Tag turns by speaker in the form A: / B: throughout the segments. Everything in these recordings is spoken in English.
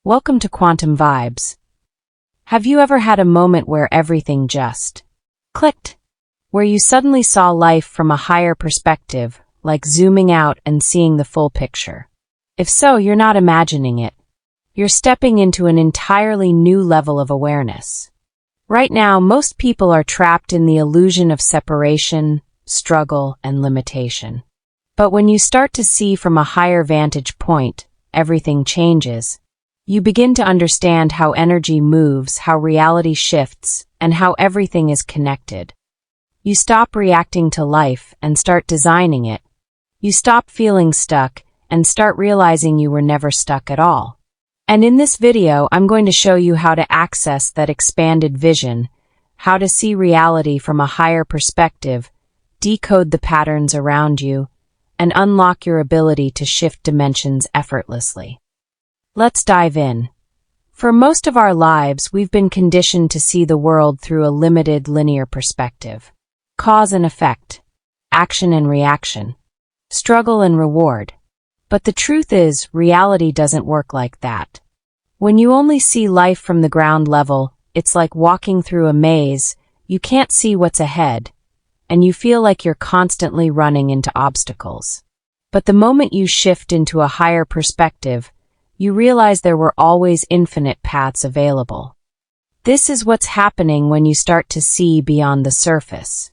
A: Welcome to Quantum Vibes. Have you ever had a moment where everything just clicked? Where you suddenly saw life from a higher perspective, like zooming out and seeing the full picture? If so, you're not imagining it. You're stepping into an entirely new level of awareness. Right now, most people are trapped in the illusion of separation, struggle, and limitation. But when you start to see from a higher vantage point, everything changes. You begin to understand how energy moves, how reality shifts, and how everything is connected. You stop reacting to life and start designing it. You stop feeling stuck and start realizing you were never stuck at all. And in this video, I'm going to show you how to access that expanded vision, how to see reality from a higher perspective, decode the patterns around you, and unlock your ability to shift dimensions effortlessly. Let's dive in. For most of our lives, we've been conditioned to see the world through a limited linear perspective. Cause and effect, action and reaction, struggle and reward. But the truth is, reality doesn't work like that. When you only see life from the ground level, it's like walking through a maze. You can't see what's ahead, and you feel like you're constantly running into obstacles. But the moment you shift into a higher perspective, you realize there were always infinite paths available. This is what's happening when you start to see beyond the surface.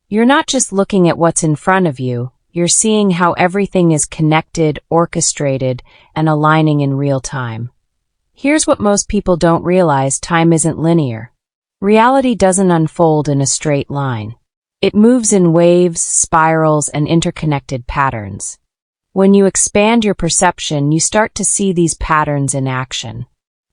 A: You're not just looking at what's in front of you, you're seeing how everything is connected, orchestrated, and aligning in real time. Here's what most people don't realize: time isn't linear. Reality doesn't unfold in a straight line. It moves in waves, spirals, and interconnected patterns. When you expand your perception, you start to see these patterns in action.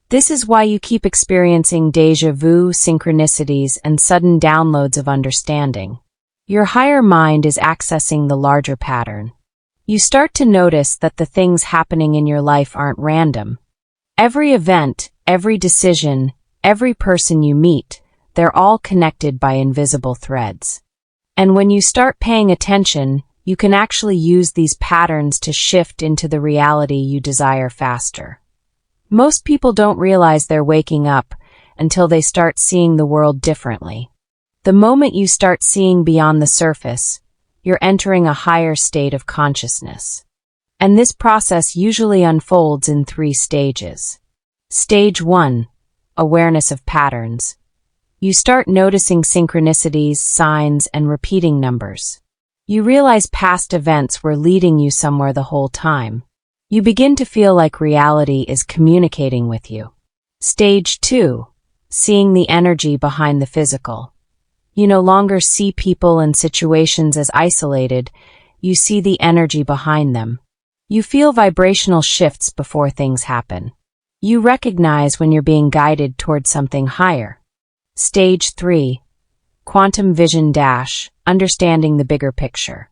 A: This is why you keep experiencing déjà vu, synchronicities, and sudden downloads of understanding. Your higher mind is accessing the larger pattern. You start to notice that the things happening in your life aren't random. Every event, every decision, every person you meet, they're all connected by invisible threads. And when you start paying attention, you can actually use these patterns to shift into the reality you desire faster. Most people don't realize they're waking up until they start seeing the world differently. The moment you start seeing beyond the surface, you're entering a higher state of consciousness. And this process usually unfolds in 3 stages. Stage 1, awareness of patterns. You start noticing synchronicities, signs, and repeating numbers. You realize past events were leading you somewhere the whole time. You begin to feel like reality is communicating with you. Stage 2, seeing the energy behind the physical. You no longer see people and situations as isolated, you see the energy behind them. You feel vibrational shifts before things happen. You recognize when you're being guided towards something higher. Stage 3, quantum vision dash, understanding the bigger picture.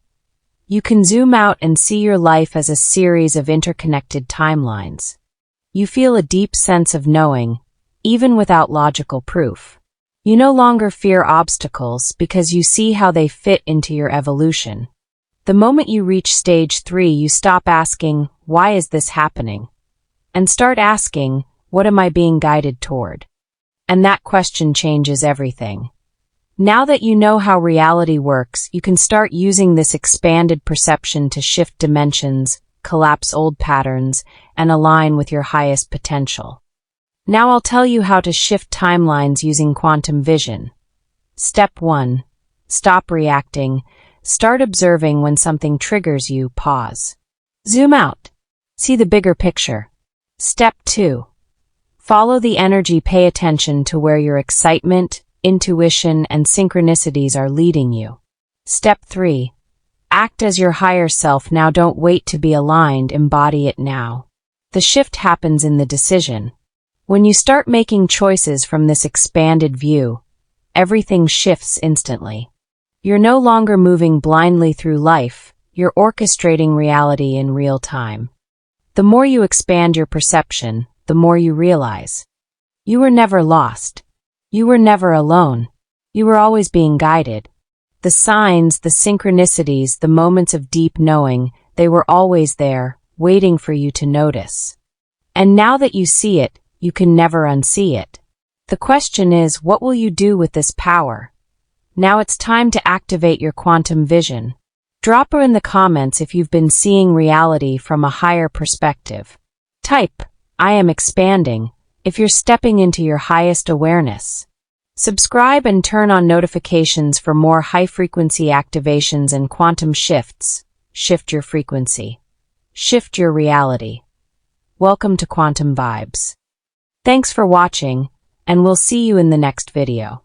A: You can zoom out and see your life as a series of interconnected timelines. You feel a deep sense of knowing, even without logical proof. You no longer fear obstacles because you see how they fit into your evolution. The moment you reach stage 3, you stop asking, "Why is this happening?" and start asking, "What am I being guided toward?" And that question changes everything. Now that you know how reality works, you can start using this expanded perception to shift dimensions, collapse old patterns, and align with your highest potential. Now I'll tell you how to shift timelines using quantum vision. Step 1. Stop reacting. Start observing. When something triggers you, pause. Zoom out. See the bigger picture. Step 2. Follow the energy. Pay attention to where your excitement, intuition, and synchronicities are leading you. Step 3. Act as your higher self. Now don't wait to be aligned, embody it now. The shift happens in the decision. When you start making choices from this expanded view, everything shifts instantly. You're no longer moving blindly through life, you're orchestrating reality in real time. The more you expand your perception, the more you realize. You were never lost. You were never alone. You were always being guided. The signs, the synchronicities, the moments of deep knowing, they were always there, waiting for you to notice. And now that you see it, you can never unsee it. The question is, what will you do with this power? Now it's time to activate your quantum vision. Drop her in the comments if you've been seeing reality from a higher perspective. Type, I am expanding, if you're stepping into your highest awareness. Subscribe and turn on notifications for more high-frequency activations and quantum shifts. Shift your frequency. Shift your reality. Welcome to Quantum Vibes. Thanks for watching, and we'll see you in the next video.